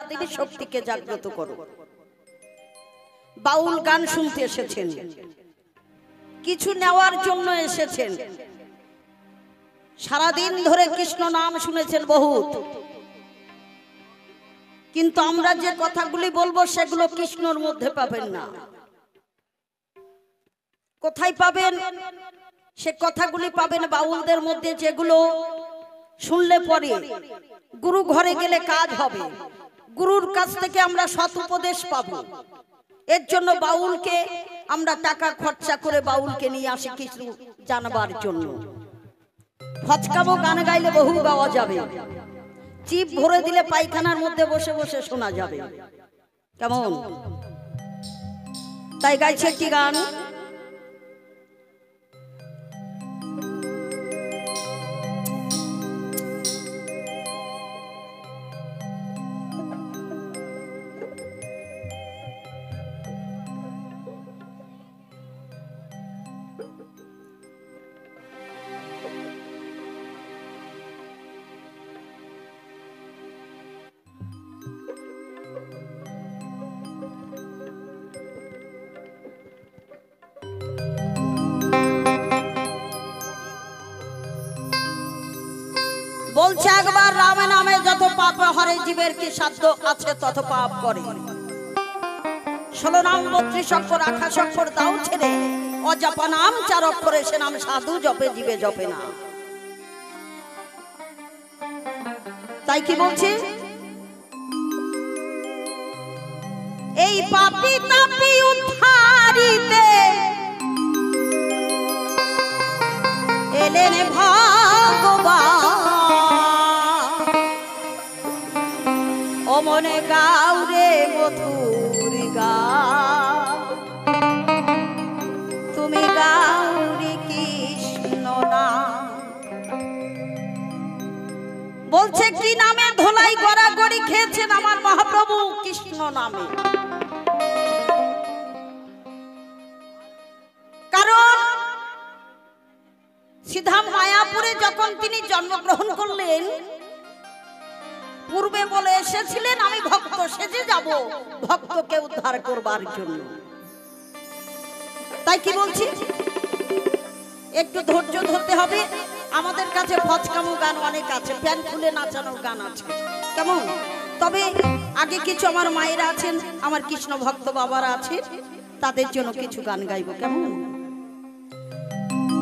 তাদের শক্তিকে জাগ্রত করো। বাউল গান শুনতে এসেছেন, কিছু নেওয়ার জন্য এসেছেন, সারাদিন ধরে কৃষ্ণ নাম শুনেছেন বহুত, কিন্তু আমরা যে কথাগুলি বলবো সেগুলো কৃষ্ণর মধ্যে পাবেন না। কোথায় পাবেন? সে কথাগুলি পাবেন বাউলদের মধ্যে, যেগুলো শুনলে পরে গুরু ঘরে গেলে কাজ হবে, গুরুর কাছ থেকে আমরা সৎ উপদেশ পাবো। এর জন্য বাউলকে আমরা টাকা খরচা করে বাউলকে নিয়ে আসি কিছু জানবার জন্য। ফচকাবো গান গাইলে বহু গাওয়া যাবে, চিপ ভরে দিলে পায়খানার মধ্যে বসে বসে শোনা যাবে, কেমন? তাই গাইছে একটি গান, বলছে একবার রাম নামে যত পাপ হরে জীবের কি সাধ্য আছে তত পাপ করে। 16 নাম 32 অক্ষর 28 অক্ষর দাও ছেড়ে, অজপা নাম 4 অক্ষরে সে নাম সাধু জপে জীবে জপে না। তাই কি বলছে? এই পাপী তাপী উদ্ধারিতে এলেন ভগবান, ও মনে গাও রে মধুর গাও, তুমি গাও রে কৃষ্ণ নাম। বলছে কি নামে ধোলাই গড়াগড়ি খেয়েছেন আমার মহাপ্রভু? কৃষ্ণ নামে। কারণ সিধা মায়াপুরে যখন তিনি জন্মগ্রহণ করলেন, পূর্বে বলে এসেছিলেন আমি ভক্ত সেজে যাব ভক্তকে উদ্ধার করবার জন্য। তাই কি বলছি, একটু ধৈর্য ধরতে হবে। আমাদের কাছে ফচকামো গান অনেক আছে, প্যান খুলে নাচানোর গান আছে, কেমন? তবে আগে কিছু আমার মায়েরা আছেন, আমার কৃষ্ণ ভক্ত বাবারা আছে, তাদের জন্য কিছু গান গাইব, কেমন?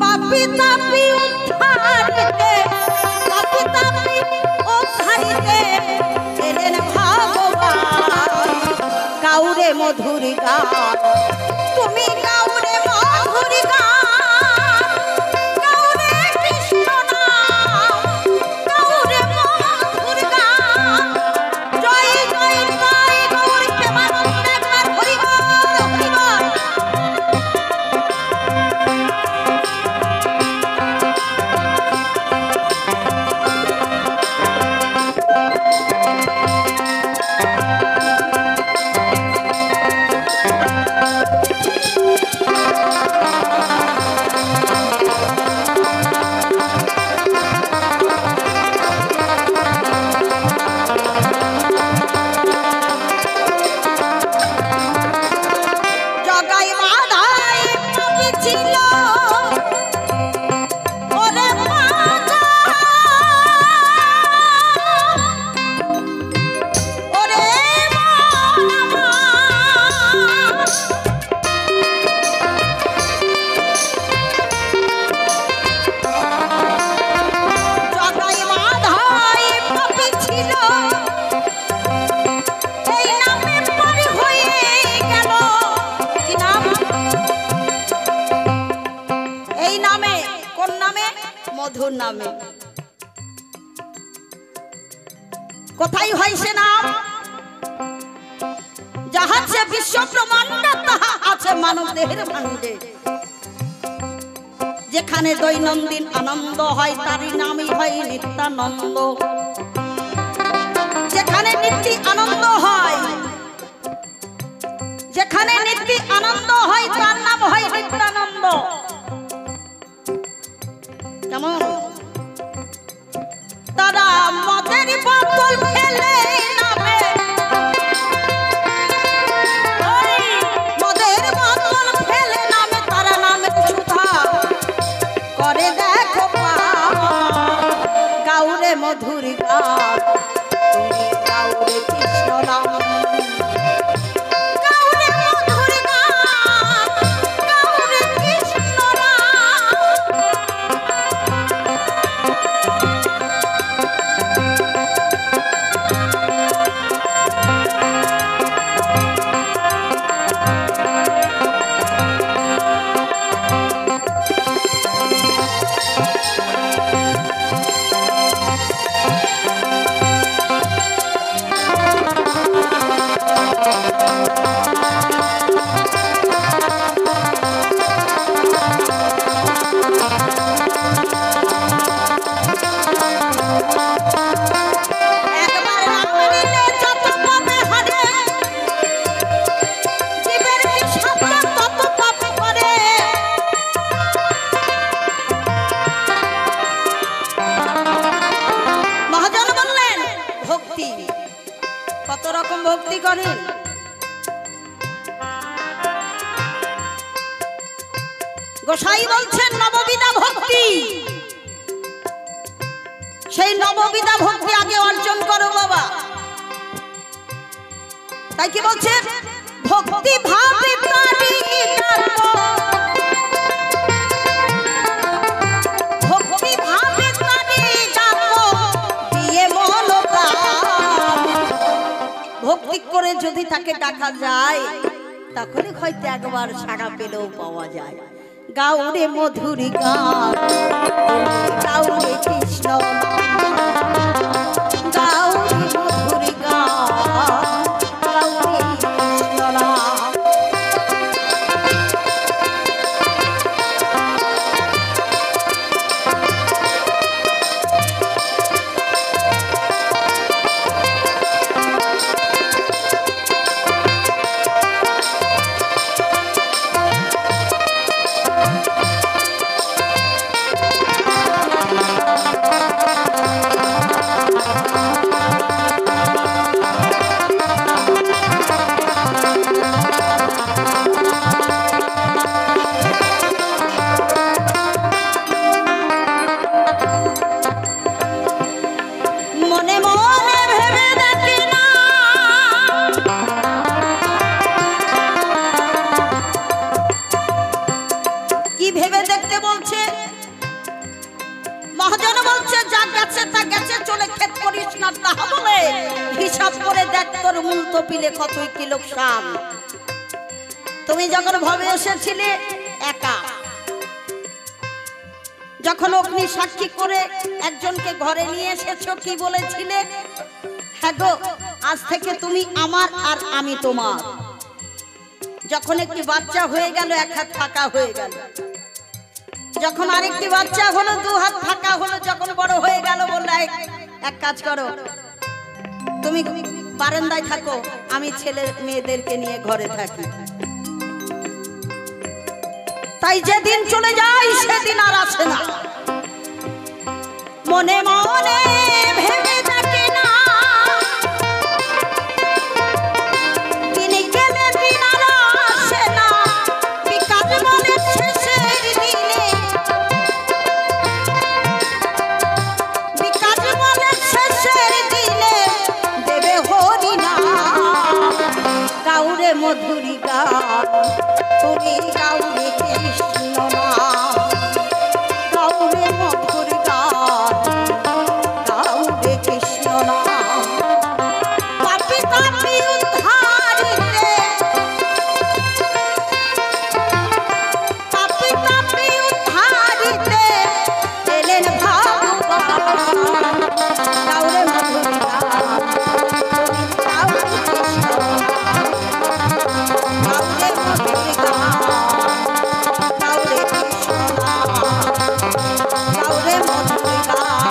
পাপী তাপী উদ্ধারিতে, পাপী তাপী উদ্ধারিতে এলেন ভগবান, গাউরে মধুর গান, তুমি গাউরে মধুর গান, গাউরে কৃষ্ণ নাম, গাউরে মধুর গান। জয় জয় জয় গৌর প্রেমানন্দ, একবার হরি বল হরি বল। মধুর নামে। কোথায় হয় সে নাম? যাহা সে বিশ্ব ব্রহ্মাণ্ড তাহা আছে মানব দেহের ভাণ্ডে। যেখানে দৈনন্দিন আনন্দ হয় তারই নামই হয় নিত্যানন্দ। যেখানে নিত্য আনন্দ হয়, যেখানে নিত্য আনন্দ হয় তার নাম হয় নিত্যানন্দ। কেমন? তারা মদের বোতল ফেলে নামে কত রকম ভক্তি করেন। গোসাই বলছেন নববিধা ভক্তি, সেই নববিধা ভক্তি আগে অর্জন করো বাবা। তাই কি বলছেন, ভক্তি ভাবে তারি ডাকো, ভক্তি ভাবে তারি ডাকো দিয়ে মন প্রাণ। ভক্তি করে যদি তাকে ডাকা যায় তখন হয়তো একবার সাড়া পেলেও পাওয়া যায়। গাউরে মধুরী গান, গাউরে কৃষ্ণ, গাউরে মধুরী গান, গাউরে কৃষ্ণ নাম। তুমি যখন ভবে এসেছিলে একা, যখন অগ্নি সাক্ষী করে একজনকে ঘরে নিয়ে এসেছো, কি বলেছিলে? হ্যাঁ গো, আজ থেকে তুমি আমার আর আমি তোমার। যখন একটি বাচ্চা হয়ে গেল, এক হাত ফাঁকা হয়ে গেল। যখন আরেকটি বাচ্চা হলো, দু হাত ফাঁকা হলো। যখন বড় হয়ে গেল, বললে এক কাজ করো, তুমি বারান্দায় থাকো, আমি ছেলে মেয়েদেরকে নিয়ে ঘরে থাকি। তাই যেদিন চলে যায় সেদিন আর আসে না। মনে মনে ভেবে দেখে না, তিনি গেলে দিন আর আসে না। বিকাশ বলে শেষের দিনে, বিকাশ বলে শেষের দিনে দেবে হরি নাম। গাউরে মধুরী গান, তুমি গাউরে কৃষ্ণ নাম। গাউরে মধুরী গান, গাউরে কৃষ্ণ নাম। পাপী তাপী উদ্ধারিতে, পাপী তাপী উদ্ধারিতে এলেন ভগবান। গাউরে মধুরী গান, গাউরে কৃষ্ণ নাম। গাউরে মধুরী গান, গাউরে কৃষ্ণ নাম। গাউরে মধুরী গান,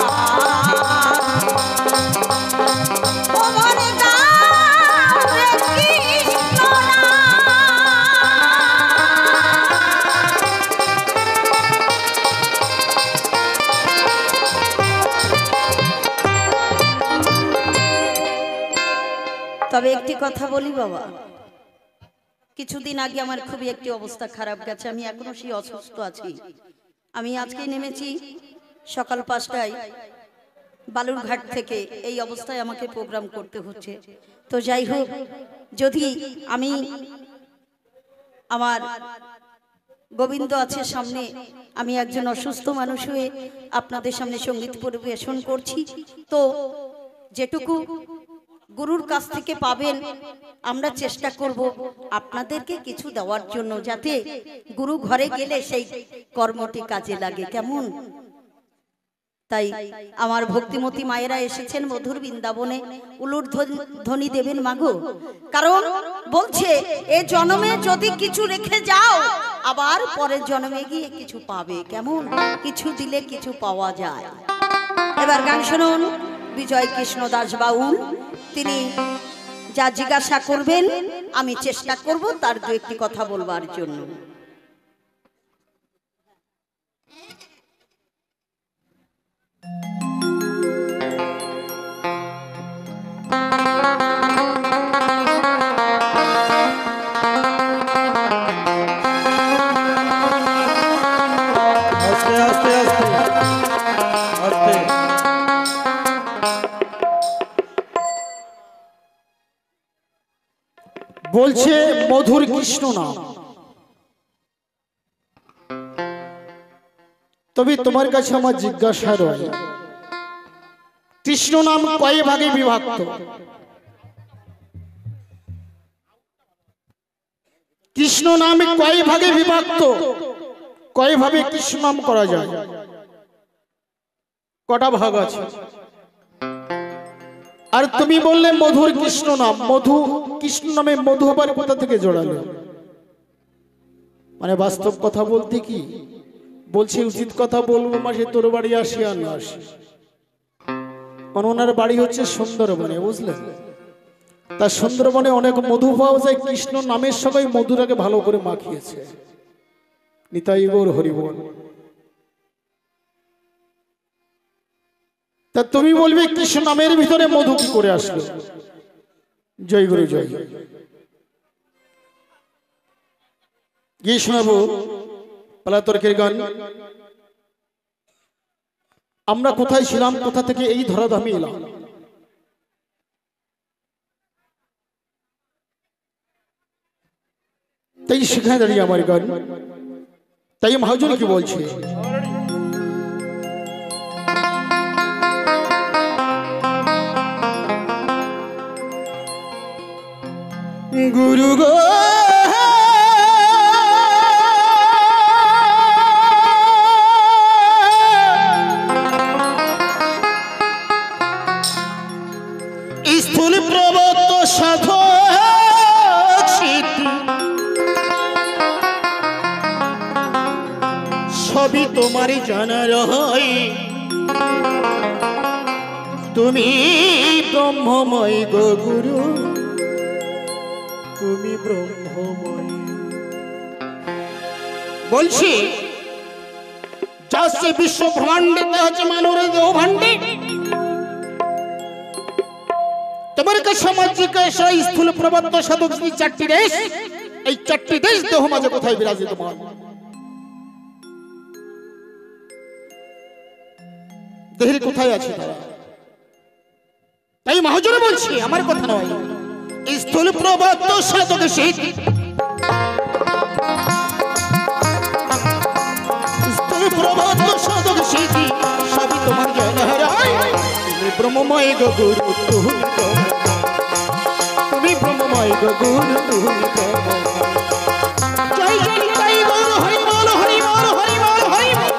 ও মনে গাউরে কৃষ্ণ নাম। তবে একটি কথা বলি বাবা, কিছুদিন আগে আমার খুবই একটি অবস্থা খারাপ গেছে। আমি এখনো সেই অসুস্থ আছি। আমি আজকে নেমেছি সকাল 5টায় বালুরঘাট থেকে। এই অবস্থায় আমাকে প্রোগ্রাম করতে হচ্ছে। তো যাই হোক, যদি আমি আমার গোবিন্দ আছে সামনে, আমি একজন অসুস্থ মানুষ হয়ে আপনাদের সামনে সঙ্গীত পরিবেশন করছি। তো যেটুকু গুরুর কাছ থেকে পাবেন, আমরা চেষ্টা করব আপনাদেরকে কিছু দেওয়ার জন্য, যাতে গুরু ঘরে গেলে সেই কর্মটি কাজে লাগে। কেমন? তাই আমার ভক্তিমতী মায়েরা এসেছেন মধুর বৃন্দাবনে উলুর ধ্বনি দেবেন মাগো। কারণ বলছে এ জন্মে যদি কিছু রেখে যাও আবার পরের জন্মে গিয়ে কিছু পাবে। কেমন কিছু দিলে কিছু পাওয়া যায়। এবার গান শুনুন বিজয় কৃষ্ণ দাস বাউল, তিনি যা জিজ্ঞাসা করবেন আমি চেষ্টা করব তার দু একটি কথা বলবার জন্য। বলছে মধুর কৃষ্ণ নাম। তবে তোমার কাছে আমার জিজ্ঞাসা রয়, কৃষ্ণ নাম কয় ভাগে বিভক্ত? কৃষ্ণ নাম কয় ভাগে বিভক্ত? কয় ভাবে কৃষ্ণ নাম করা যায়? কটা ভাগ আছে? আর তুমি বললে মধুর কৃষ্ণ নাম। মধু কৃষ্ণ নামে মধু আবার কোথা থেকে জড়ালো? মানে বাস্তব কথা বলতে কি বলছি, উচিত কথা বলবো মাসে তোর বাড়ি আসি আর না আসি। ওনার বাড়ি হচ্ছে সুন্দরবনে, বুঝলেন? তা সুন্দরবনে অনেক মধু পাওয়া যায়, কৃষ্ণ নামের সবাই মধুটাকে ভালো করে মাখিয়েছে। নিতাই গৌর হরিবল। তা তুমি বলবে কৃষ্ণ নামের ভিতরে মধু কি করে আসলো? জয় গুরু জয়। গিয়ে শোনাবো পালাতর্কের গান। আমরা কোথায় ছিলাম, কোথা থেকে এই ধরাধামে এলাম? তাই সেখানে দাঁড়িয়ে আমার গান। তাই মহাজন কি বলছে, গুরু গো স্থূল প্রবত সাধক সিদ্ধি সবই তোমারই জানার হয়। তুমি ব্রহ্মময় গো গুরু, তুমি ব্রহ্মময়। বলছি যাচ্ছে বিশ্ব ব্রহ্মাণ্ডে হচ্ছে মানব দেহভাণ্ডে। তোমার কাছে আমার জিজ্ঞাসা, স্থূল প্রবত্ত সাধক চারটি দেশ, এই চারটি দেশ দেহ মাঝে কোথায় বিরাজিত? তোমার দেহের কোথায় আছে তারা? তাই মহাজনে বলছি, আমার কথা নয়। স্থূল প্রবত্ত সাধক সিদ্ধি, স্থূল প্রবত্ত সাধক সিদ্ধি সবই তোমার জানার হয়। তুমি ব্রহ্মময় গো গুরু, তুমি ব্রহ্মময় গো গুরু, তুমি ব্রহ্মময়। জয় জয় নিতাই গৌর হরি বল, হরি বল, হরি বল, হরি বল।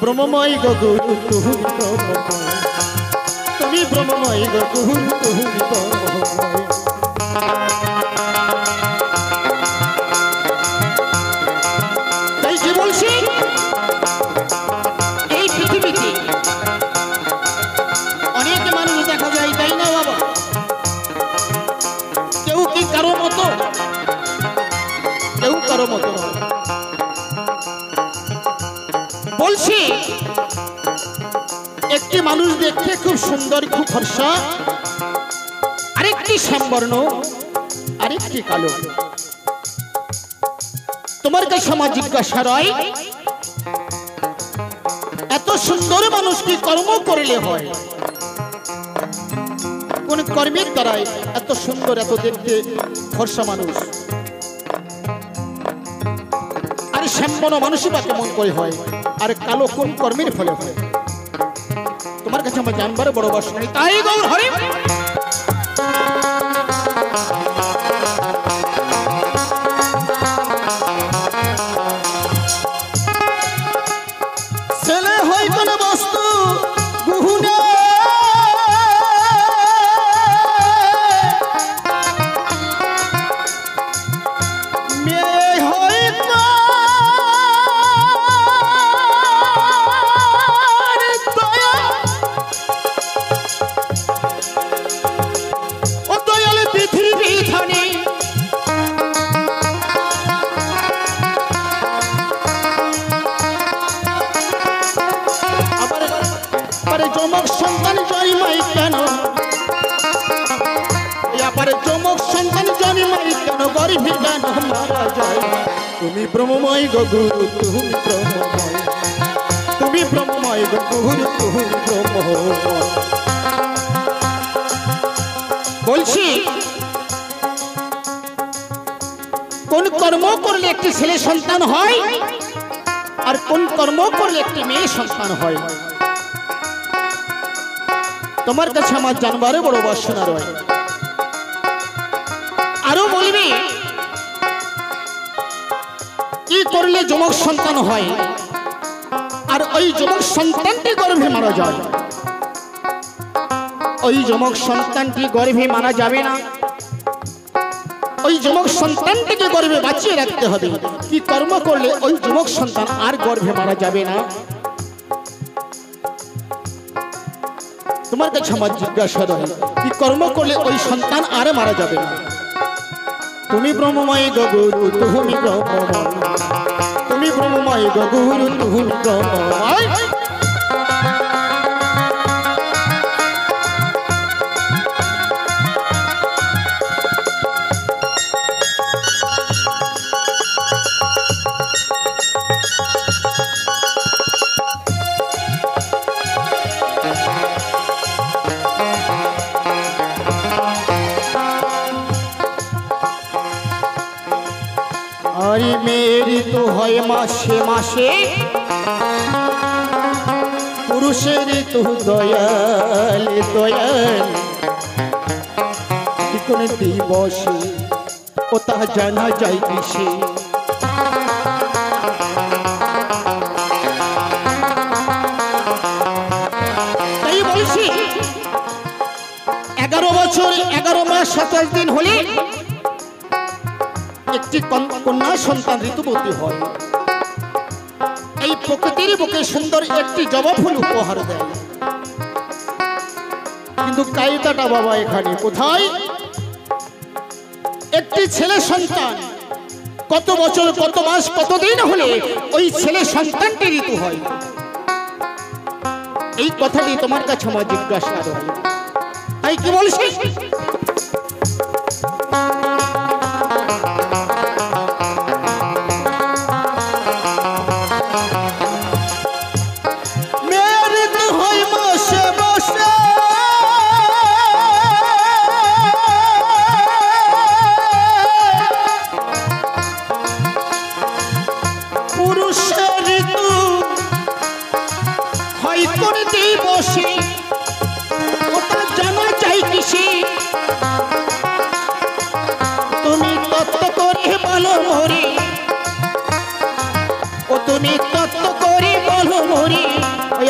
ব্রহ্মময় গো গুরু তুমি ব্রহ্মময়, তুমি ব্রহ্মময় গো গুরু তুমি ব্রহ্মময়। তাই কি বলছি, এই পৃথিবীতে অনেক মানুষ দেখা যায়, তাই না বাবা? কেউ কি কারো মতো, কেউ কারো মতো নয়। বলছি একটি মানুষ দেখতে খুব সুন্দর, খুব ফর্সা, আরেকটি শ্যামবর্ণ, আরেকটি কালো। তোমার কাছে আমার জিজ্ঞাসা রয়, এত সুন্দর মানুষ কি কর্ম করলে হয়? কোন কর্মের দ্বারাই এত সুন্দর, এত দেখতে ফর্সা মানুষ আর শ্যামবর্ণ মানুষই বা কেমন করে হয়? আর কালো কোন কর্মের ফলে হয়? তোমার কাছে আমার জানবার বড় বাসনা নেই, তাই গৌর হরি। ছেলে হয় কোন বস্তু গুহুনে, মেয়ে হয় দয়া, ও দয়াল পৃথিবী ধানে আবার যমক সন্তান জন্মাই কেন, আবার যমক সন্তান জন্মাই কেন, গর্ভে কেন মারা যায়? তুমি ব্রহ্মময় গো গুরু তুমি ব্রহ্মময়, তুমি ব্রহ্মময় গো গুরু তুমি ব্রহ্মময়। বলছি কোন কর্ম করলে একটি ছেলে সন্তান হয় আর কোন কর্ম করলে একটি মেয়ে সন্তান হয়? তোমার কাছে আমার জানবারে বড় বাসনা রয়। আরো বলবি কি করলে যমক সন্তান হয় আর ওই যমক সন্তানটি গর্ভে মারা যায়? ওই যমক সন্তানটি গর্ভে মারা যাবে না, ওই যমক সন্তানটিকে গর্ভে বাঁচিয়ে রাখতে হবে। কি কর্ম করলে ওই যমক সন্তান আর গর্ভে মারা যাবে না? তোমার কাছে আমার জিজ্ঞাসা রয়, কি কর্ম করলে ওই সন্তান আর মারা যাবে না? তুমি ব্রহ্মময় গো গুরু তুমি ব্রহ্মময়, তুমি ব্রহ্মময় গো গুরু তুমি ব্রহ্মময়। আরে মেয়েরই তো হয় মাসে মাসে, পুরুষের তো দয়াল দয়াল, কি কোন দিবসে ও তা জানা যায় কিসে? তাই বলছি 11 বছর 11 মাস 27 দিন হলে একটি কন্যা সন্তান ঋতুবতী হয়। এই প্রকৃতির বুকে সুন্দর একটি জবা ফুল উপহার দেয়, কিন্তু কায়দাটা বাবা এখানে কোথায়? একটি ছেলে সন্তান কত বছর, কত মাস, কত দিন হলে ওই ছেলে সন্তানটি ঋতু হয়? এই কথাটি তোমার কাছে আমার জিজ্ঞাসা রয়। তাই কি বলছি, তুমি তত্ত্ব করে বলো মরি, ও তুমি তত্ত্ব করে বলো মরি,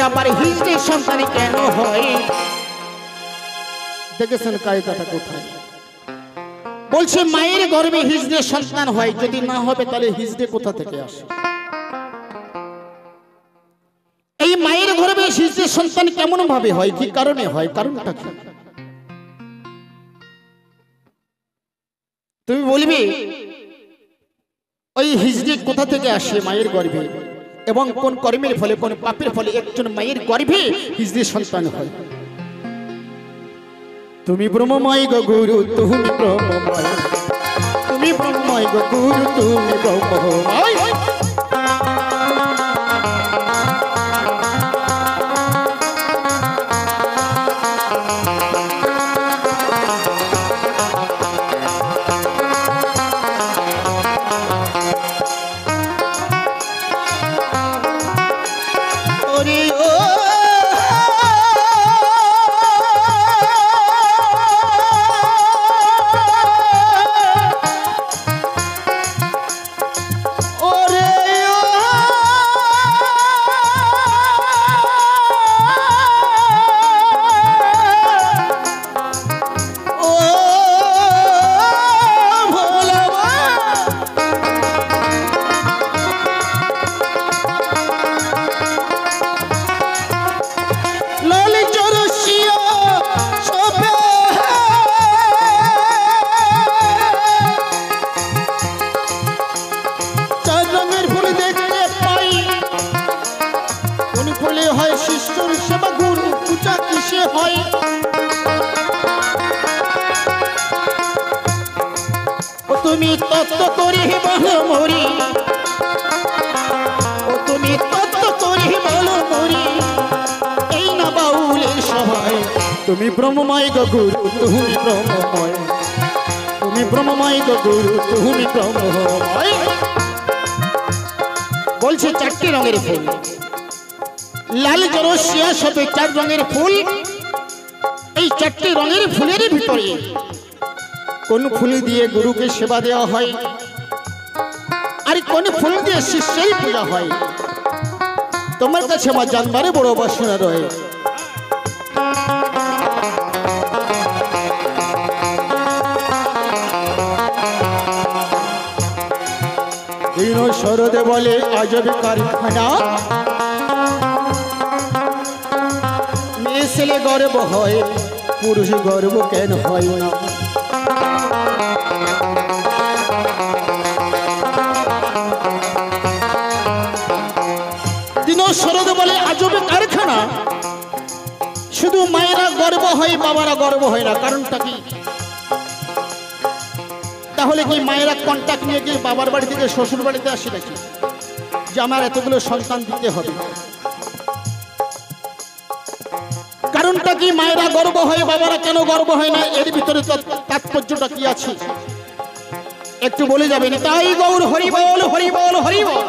আবার হিজড়ে সন্তান কেন হয়? দেখেছেন কায়দাটা কোথায়? বলছে মায়ের গর্ভে হিজড়ে সন্তান হয়, যদি না হবে তাহলে হিজড়ে কোথা থেকে আসে? এই মায়ের গর্ভে হিজড়ে সন্তান কেমন ভাবে হয়, কি কারণে হয়, কারণটা কি? তুমি বলবে ওই হিজড়ে কোথা থেকে আসে মায়ের গর্ভে, এবং কোন কর্মের ফলে, কোন পাপের ফলে একজন মায়ের গর্ভে হিজড়ে সন্তান হয়? তুমি ব্রহ্মময় গো গুরু, তুমি ব্রহ্মময়, তুমি ব্রহ্মময় গো গুরু, তুমি ব্রহ্মময়। তুমি তত্ত্ব করি বলো মরি, ও তুমি তত্ত্ব করি বলো মরি, এই না বাউলের সবাই। তুমি ব্রহ্মময় গো গুরু, তুমি ব্রহ্মময়, তুমি ব্রহ্মময় গো গুরু, তুমি ব্রহ্মময়। বলছে চারটি রঙের ফুল, লাল জরসিয়া সবে 4 রঙের ফুল। এই 4টি রঙের ফুলের ভিতরে কোন ফুল দিয়ে গুরুকে সেবা দেওয়া হয়, আর কোন ফুল দিয়ে শিষ্যের পূজা হয়, তোমার কাছে আমার জানবারে বড় বাসনা রয়ে। শরদে বলে আজব কারখানা, মেয়ে ছেলে গর্ব হয়, পুরুষ গর্ব কেন হয় না? শরদ বলে আজব কারখানা, শুধু মায়েরা গর্ব হয়, বাবারা গর্ব হয় না, কারণটা কি? তাহলে কি মায়েরা কন্ট্যাক্ট নিয়ে গিয়ে বাবার বাড়ি থেকে শ্বশুর বাড়িতে আসে নাকি যে আমার এতগুলো সন্তান দিতে হবে? কারণটা কি? মায়েরা গর্ব হয়, বাবারা কেন গর্ব হয় না? এর ভিতরে তাৎপর্যটা কি আছে একটু বলে যাবেন? তাই গৌর হরি বল, হরি বল, হরি বল।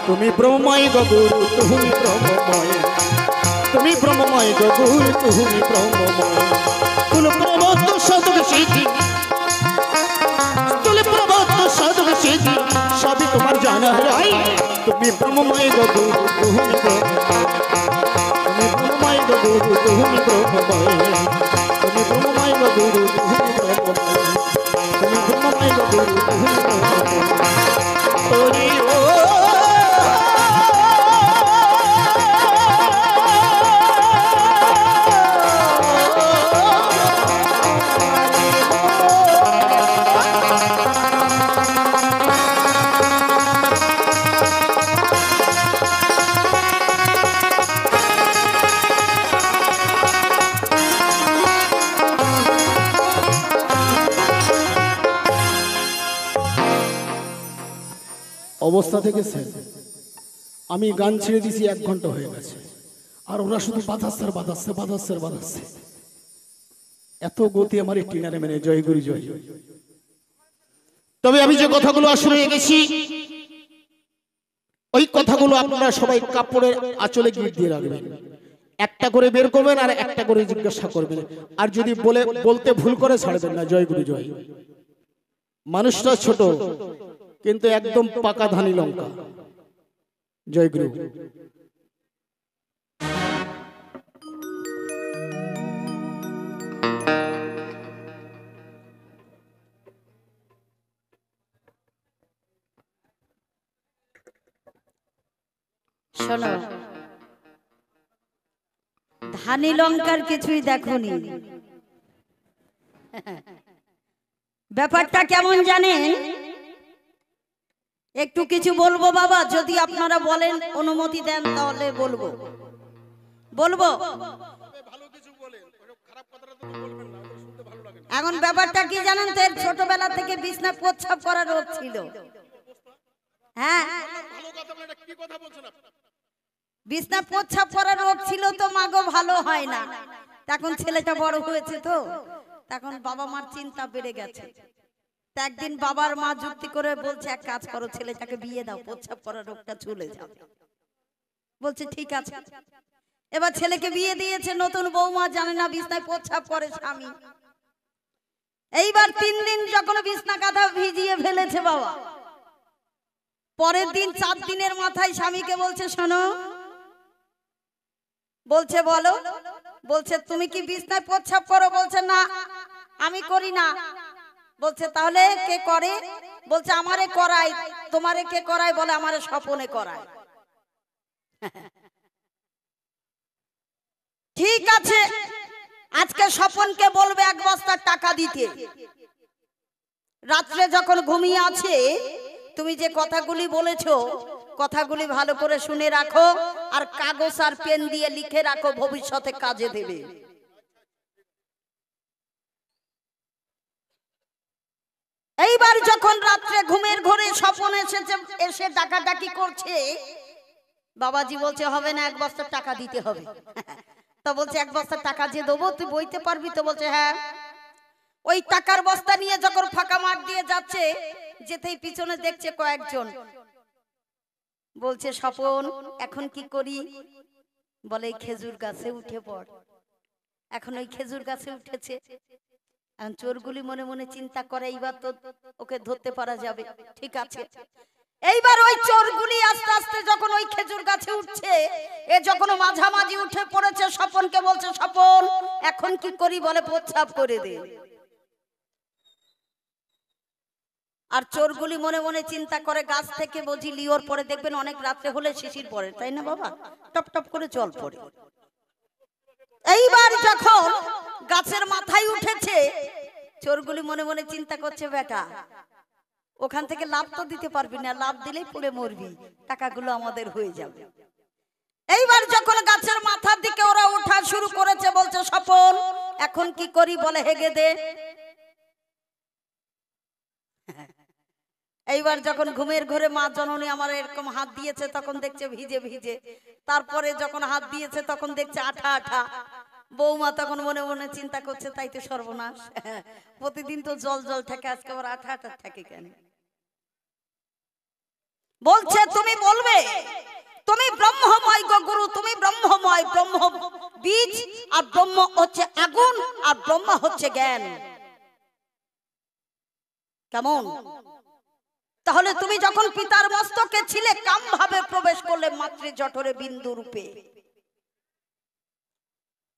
তুমি ব্রহ্মময় গো গুরু, তুমি ব্রহ্মময়, তুমি ব্রহ্মময় গো গুরু, তুমি ব্রহ্মময়। কুল প্রবত সাধক সিদ্ধি, কুল প্রবত সাধক সিদ্ধি, সবই তোমার জানা রাই। তুমি ব্রহ্মময় গো গুরু, তুমি ব্রহ্মময়, তুমি ব্রহ্মময় গো গুরু, তুমি ব্রহ্মময়, তুমি ব্রহ্মময় গো গুরু, তুমি ব্রহ্মময়, তুমি ব্রহ্মময় গো গুরু, তুমি ব্রহ্মময়। হরি ও অবস্থা দেখেছেন? আমি গান ছেড়ে দিছি 1 ঘন্টা হয়ে গেছে, আর ওরা শুধু বাজাচ্ছে। এত গতি আমার এই টিনারে মেনে। জয় গুরু জয়। তবে আমি যে কথাগুলো আসলে গেছি ওই কথাগুলো আপনারা সবাই কাপড়ের আঁচলে গিট দিয়ে রাখবেন, একটা করে বের করবেন আর একটা করে জিজ্ঞাসা করবেন, আর যদি বলতে ভুল করে ছাড়বেন না। জয় গুরু জয়। মানুষটা ছোট কিন্তু একদম পাকা ধানি লঙ্কা। জয় গুরু। শোনো, ধানি লঙ্কার কিছুই দেখোনি। ব্যাপারটা কেমন জানেন? একটু কিছু বলবো বাবা, যদি আপনারা বলেন, অনুমতি দেন, তাহলে বলবো। এখন ব্যাপারটা কি জানেন তো, এর ছোটবেলা থেকে বিছনা প্রস্রাব করার রোগ ছিল। হ্যাঁ, বিছনা প্রস্রাব করার রোগ ছিল তো মাগো, ভালো হয় না। তখন ছেলেটা বড় হয়েছে তো, তখন বাবা মার চিন্তা বেড়ে গেছে। তা একদিন বাবার মা যুক্তি করে বলছে, এক কাজ করো, ছেলেটাকে বিয়ে দাও, প্রস্রাব করার রোগটা চলে যাবে। বলছে ঠিক আছে। এবার ছেলেকে বিয়ে দিয়েছে, নতুন বৌমা, জানে না বিছনায় প্রস্রাব করে স্বামী। এইবার 3 দিন যখন বিছনা কাঁথা ভিজিয়ে ফেলেছে বাবা, পরের দিন 4 দিনের মাথায় স্বামীকে বলছে, শোনো, বলছে বলো, বলছে তুমি কি বিছনায় প্রস্রাব করো? বলছে না, আমি করি না। বলছে তাহলে কে করে? বলছে আমারে করায়। তোমারে কে করায়? বলে আমারে স্বপনে করায়। ঠিক আছে, আজকে স্বপনকে বলবে 1 বস্তা টাকা দিতে। রাত্রে যখন ঘুমিয়ে আছে, তুমি যে কথাগুলি বলেছো, কথাগুলি ভালো করে শুনে রাখো, আর কাগজ আর পেন দিয়ে লিখে রাখো, ভবিষ্যতে কাজে দেবে। এইবার যখন রাত্রে ঘুমের ঘরে স্বপন এসেছে, এসে ডাকাডাকি করছে, বাবাজি বলছে হবে না, 1 বস্তা টাকা দিতে হবে। তো বলছে 1 বস্তা টাকা যে দেবো, তুই বইতে পারবি তো? বলছে হ্যাঁ। ওই টাকার বস্তা নিয়ে যখন ফাঁকা মাঠ দিয়ে যাচ্ছে, যেতেই পিছনে দেখছে কয়েকজন। বলছে স্বপন, এখন কি করি? বলে এই খেজুর গাছে উঠে পড়। এখন ওই খেজুর গাছে উঠেছে। এখন চোরগুলি মনে মনে চিন্তা করে, এইবার তো ওকে ধরতে পারা যাবে। ঠিক আছে, এইবার ওই চোরগুলি আস্তে আস্তে যখন ওই খেজুর গাছে উঠছে, এ যখন মাঝামাঝি উঠে পড়েছে, স্বপনকে বলছে স্বপন, এখন কি করি? বলে প্রস্রাব করে দে। আর চোরগুলি মনে মনে চিন্তা করে, গাছ থেকে বুঝি লিওর পরে, দেখবেন অনেক রাত্রে হলে শিশির পড়ে, তাই না বাবা? টপ টপ করে জল পড়ে। এইবার যখন গাছের মাথায় উঠেছে, চোরগুলি মনে মনে চিন্তা করছে, বেটা ওখান থেকে লাভ তো দিতে পারবি না, লাভ দিলেই পড়ে মরবি, টাকাগুলো আমাদের হয়ে যাবে। এইবার যখন গাছের মাথার দিকে ওরা ওঠা শুরু করেছে, বলছে স্বপন এখন কি করি? বলে হেগে দে। এইবার যখন ঘুমের ঘরে মা জননী আমার এরকম হাত দিয়েছে, তখন দেখছে ভিজে ভিজে। তারপরে যখন হাত দিয়েছে, তখন দেখছে আঠা আঠা। বৌমা তখন মনে মনে চিন্তা করছে, তাই তো সর্বনাশ, প্রতিদিন তো জল জল থাকে, আজকে আবার আঠা আঠা থাকে কেন? বলছে তুমি বলবে, তুমি ব্রহ্মময় গো গুরু, তুমি ব্রহ্মময়, ব্রহ্ম বীজ, আর ব্রহ্ম হচ্ছে আগুন, আর ব্রহ্মা হচ্ছে জ্ঞান। কেমন? তাহলে তুমি যখন পিতার মস্তকে ছিলে, কাম ভাবে প্রবেশ করলে মাতৃ জঠরে বিন্দু রূপে।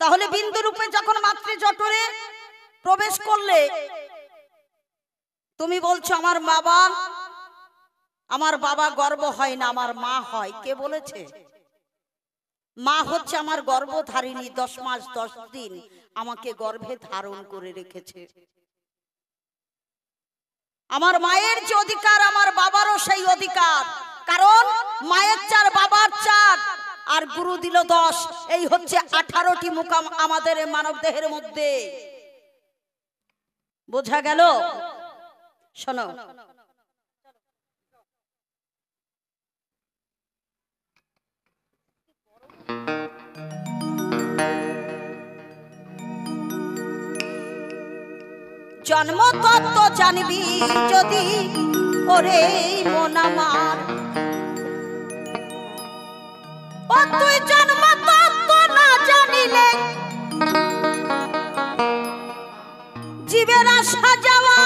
তাহলে বিন্দু রূপে যখন মাতৃ জঠরে প্রবেশ করলে, তুমি বলছো আমার বাবা গর্ভ হয় না, আমার মা হয়। কে বলেছে? মা হচ্ছে আমার গর্ভধারিণী, 10 মাস 10 দিন আমাকে গর্ভে ধারণ করে রেখেছে। আমার মায়ের যে অধিকার, আমার বাবারও সেই অধিকার, কারণ মায়ের 4 বাবার 4, আর গুরু দিল 10। এই হচ্ছে 18টি মুকাম আমাদের মানব দেহের মধ্যে। বোঝা গেল? শোনো, জন্ম তত্ত্ব জানবি যদি ওরে মন আমার, ও তুই জন্ম তত্ত্ব না জানিলে জীবের আসা যাওয়া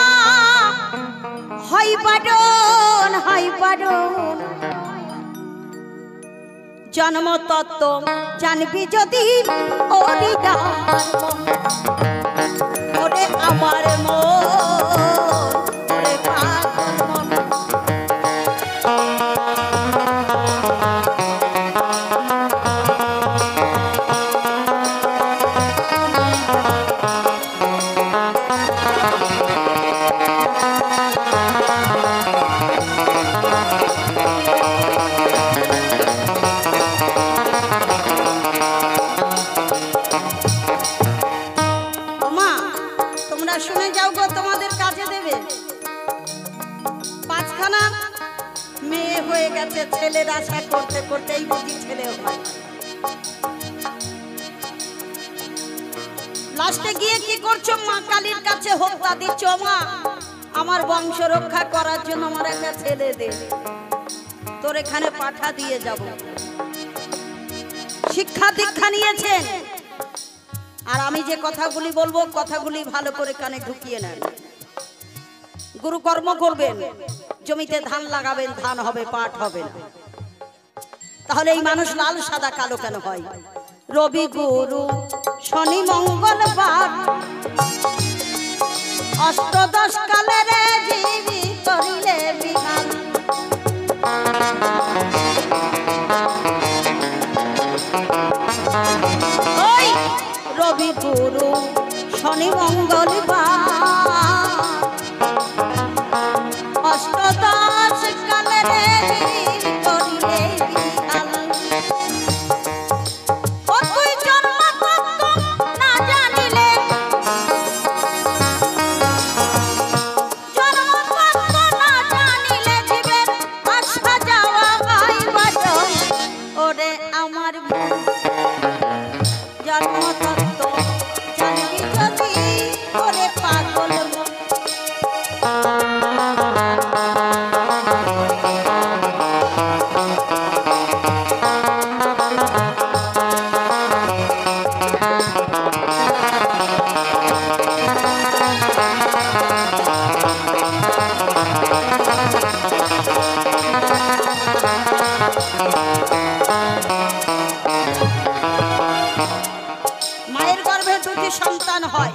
হয় বারণ, হয় বারণ। জন্ম তত্ত্ব জানবি যদি ওরে ওরে আমার মন, ওরে পাগল মন। শুনে যাও গো, তোমাদের কাজে দেবে। পাঁচখানা মেয়ে হয়ে গেছে, ছেলের আশা করতে করতেই বুঝি ছেলে হয়। লাস্টে গিয়ে কি করছো? মা কালীর কাছে হত্যা দিচ্ছ। মা, আমার বংশ রক্ষা করার জন্য আমার একটা ছেলে দে, তোর এখানে পাঠা দিয়ে যাব। শিক্ষা দীক্ষা নিয়েছেন, আর আমি যে কথাগুলি বলবো কথাগুলি ভালো করে কানে ঢুকিয়ে নেন। গুরু কর্ম করবেন, জমিতে ধান লাগাবেন, ধান হবে, পাট হবে না। তাহলে এই মানুষ লাল সাদা কালো কেন হয়? রবি গুরু শনি মঙ্গলবার অষ্টদশ কালের জীবী করিলে বিধান। ওই রবি গুরু শনি মঙ্গলবার অষ্টদশ কালের জীবী করিলে বিধান। ও তুই জন্ম তত্ত্ব না জানিলে, জন্ম তত্ত্ব না জানিলে জীবের আসা যাওয়া হয় বারণ। ওরে আমার জন্ম তত্ত্ব জানবি যদি ওরে পাগল মন। মায়ের গর্ভে দুটি সন্তান হয়,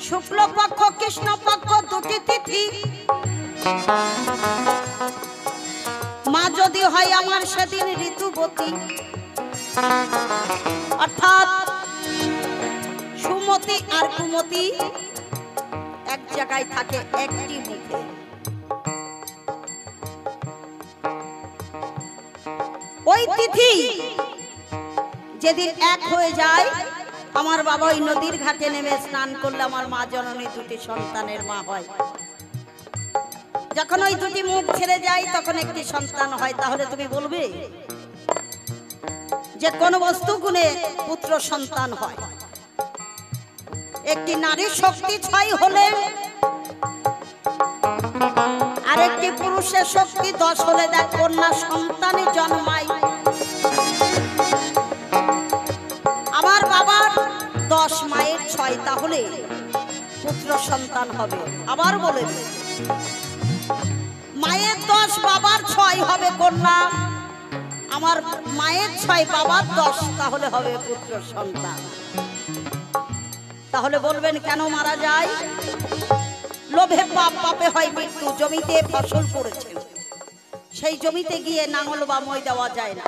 শুক্লপক্ষ কৃষ্ণপক্ষ দুটি তিথি। মা যদি হয় আমার সেদিন ঋতুবতী, অর্থাৎ সুমতি আর কুমতি এক জায়গায় থাকে একটি মুখে। ওই তিথি যেদিন এক হয়ে যায়, আমার বাবা ওই নদীর ঘাটে নেমে স্নান করলে আমার মা জননী দুটি সন্তানের মা হয়। যখন ওই দুটি মুখ ছেড়ে যায় তখন একটি সন্তান হয়। তাহলে তুমি বলবে যে কোন বস্তু গুণে পুত্র সন্তান হয়? একটি নারীর শক্তি 6 হলে আর একটি পুরুষের শক্তি 10 হলে দেখ কন্যা সন্তানই জন্মায়। আমার বাবার 10 মায়ের 6, তাহলে পুত্র সন্তান হবে। আবার বলে মায়ের 10 বাবার 6 হবে কন্যা, আমার মায়ের 6 বাবার 10, তাহলে হবে পুত্র সন্তান। তাহলে বলবেন কেন মারা যায়? লোভে পাপ, পাপে হয় মৃত্যু। জমিতে ফসল করেছে, সেই জমিতে গিয়ে নাঙল বা মই দেওয়া যায় না,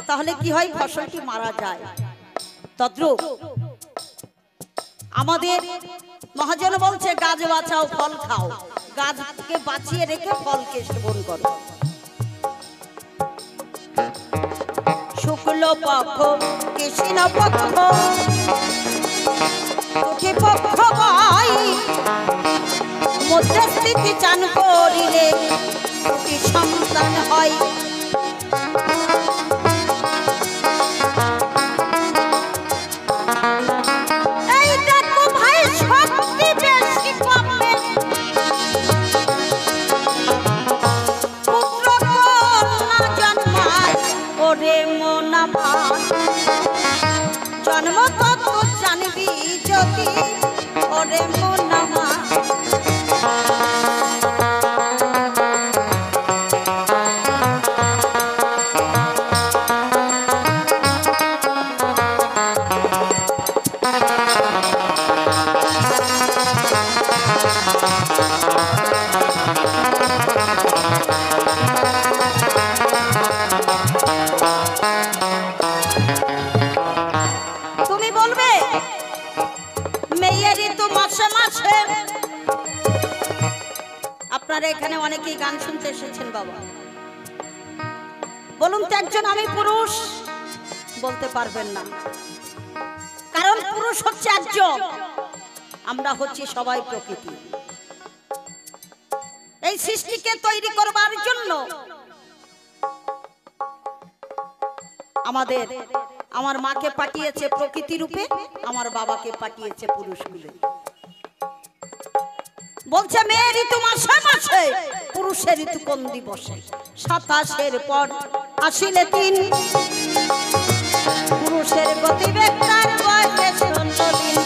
তাহলে কি হয়? ফসলটি মারা যায়। তদ্রূপ আমাদের মহাজন বলছে গাছ বাঁচাও ফল খাও, গাছকে বাঁচিয়ে রেখে ফলকে সেবন করো। শুক্ল পক্ষ কৃষ্ণ পক্ষ দুটি পক্ষ ভাই, মধ্যে স্থিতি চান করিলে দুটি সন্তান হয়। যদি ওরে মন আমার তুমি বলবে মেয়েরই তো মাসে মাসে আপনারা এখানে অনেকেই গান শুনতে এসেছেন বাবা বলুন তো একজন আমি পুরুষ বলতে পারবেন না কারণ পুরুষ হচ্ছে একজন আমরা হচ্ছি সবাই প্রকৃতি এই সৃষ্টিকে তৈরি করবার জন্য আমার মাকে পাঠিয়েছে প্রকৃতি রূপে আমার বাবাকে পাঠিয়েছে পুরুষ বলে বলছে মেয়ের ঋতু মাসে মাসে পুরুষের ঋতু কোন দিবসে 27-এর পর আসিলে 3 পুরুষের গতিবেগ তার বয়সে 16 দিন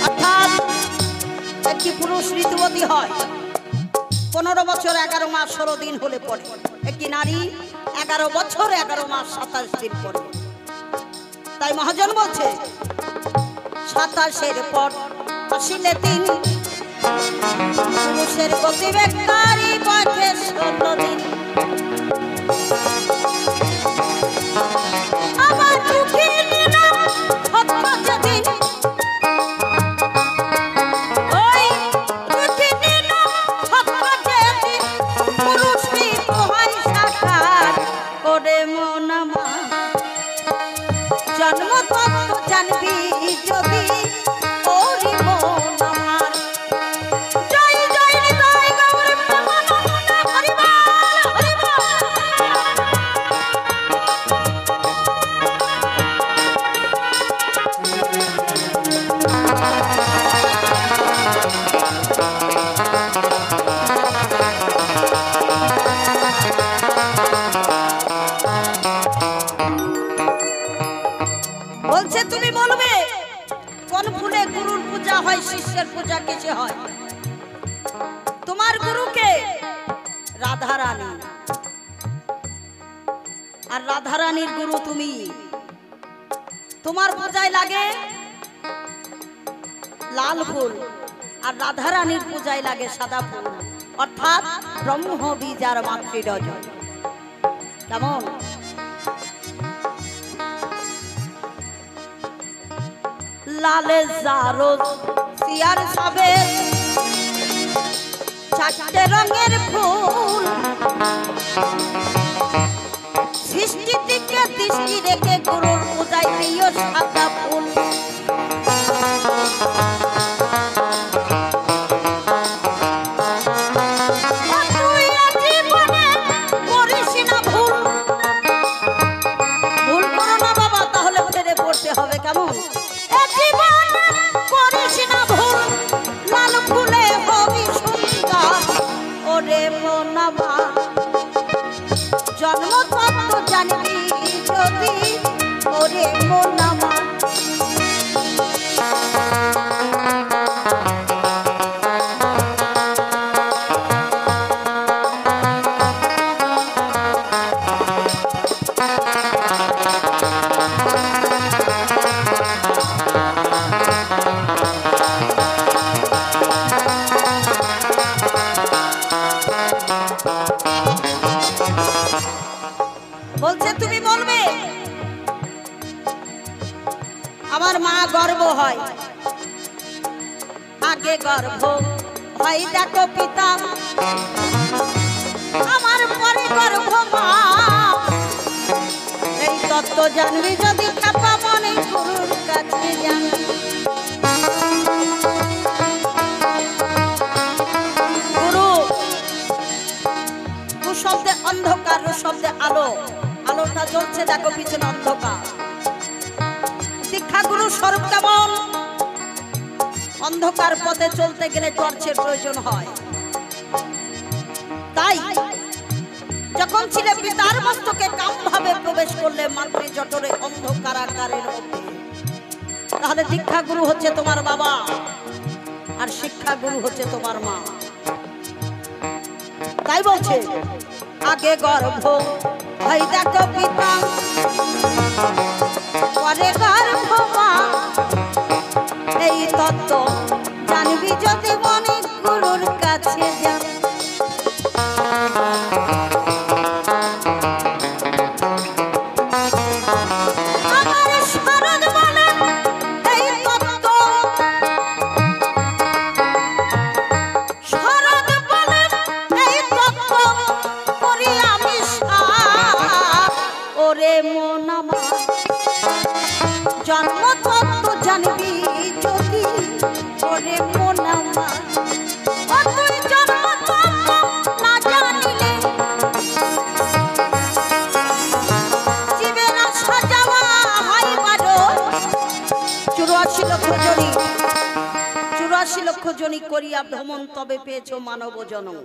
অর্থাৎ একটি পুরুষ ঋতুবতী হয় 15 বছর 11 মাস 16 দিন হলে পরে একটি নারী 11 বছর 11 মাস 27 দিন পরে তাই মহাজন বলছে 27-এর পর আসিলে 3 পুরুষের গতিবেগ তারই বয়সে 16 দিন আবার দুঃখী দিনা হতো যেদিন জন্ম তত্ত্ব জানবি যদি ওরি মন আমার জয় জয় জয় গৌর প্রেমানন্দ হরিবল হরিবল বলছে তুমি বলবে কোন ফুলে গুরুর পূজা হয় শিষ্যের পূজা কিসে হয় তোমার গুরুকে রাধা রানী আর রাধা রানীর গুরু তুমি তোমার পূজায় লাগে লাল ফুল আর রাধা রানীর পূজায় লাগে সাদা ফুল অর্থাৎ ব্রহ্ম বীজ আর মাতৃরজ কেমন লালে জারো সিয়ার সাবে 4টে রঙের ফুল সৃষ্টি থেকে দৃষ্টি রেখে গুরুর পূজায় দিও সাদা ফুল ভুল করো না বাবা তাহলে ফেরে পড়তে হবে কেমন জন্ম তত্ত্ব জানবি যদি ওরে মন আমার বলছে তুমি বলবে আমার মা গর্ভ হয় আগে গর্ভ হয় দেখো পিতা আমার পরে গর্ভ মা এই তত্ত্ব জানবি যদি খাপা মনে গুরুর কাছে জানবি গুরু গু শব্দে অন্ধকার শব্দে আলো আলোটা জ্বলছে দেখো পিছনে অন্ধকার শিক্ষা গুরু স্বরূপ কেমন অন্ধকার পথে চলতে গেলে টর্চের প্রয়োজন হয় তাই যখন ছিলে পিতার মস্তকে কাম ভাবে প্রবেশ করলে মাতৃ জঠরে অন্ধকারাকারের মধ্যে, তাহলে দীক্ষা গুরু হচ্ছে তোমার বাবা আর শিক্ষা গুরু হচ্ছে তোমার মা। তাই বলছে আগে গর্ভ হয় দেখো পিতা, পরে গর্ভ মা। এই তত্ত্ব জানবি যদি মনে গুরুর কাছে যা। জন্ম তত্ত্ব জানবি যদি ওরে মন আমার, তুই জন্ম তত্ত্ব না জানিলে জীবনে সাজাওয়া হয় বারো। 84 লক্ষ জনি করিয়া ভ্রমণ তবে পেয়েছ মানব জন্ম।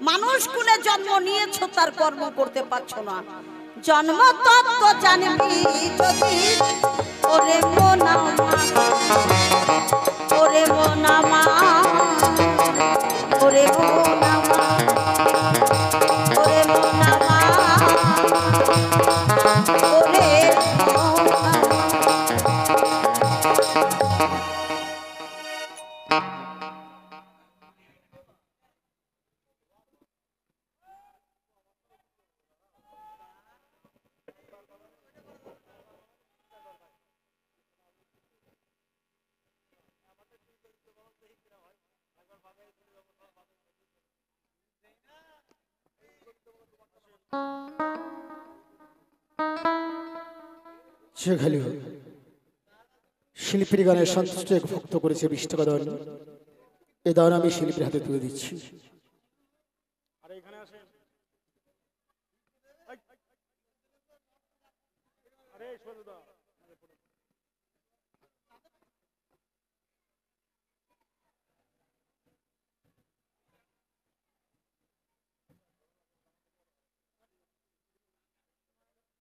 মানুষ কুলে জন্ম নিয়েছ, তার কর্ম করতে পারছো না। জন্ম তত্ত্ব জানবি যদি ওরে মোনা মা, ওরে মোনা মা, ওরে মোনা মা, ওরে মোনা মা, ওরে মোনা মা। সেখানে শিল্পীর গানের সন্তুষ্ট ভক্ত করেছে 20 টাকা দান। এ দান আমি শিল্পীর হাতে তুলে দিচ্ছি।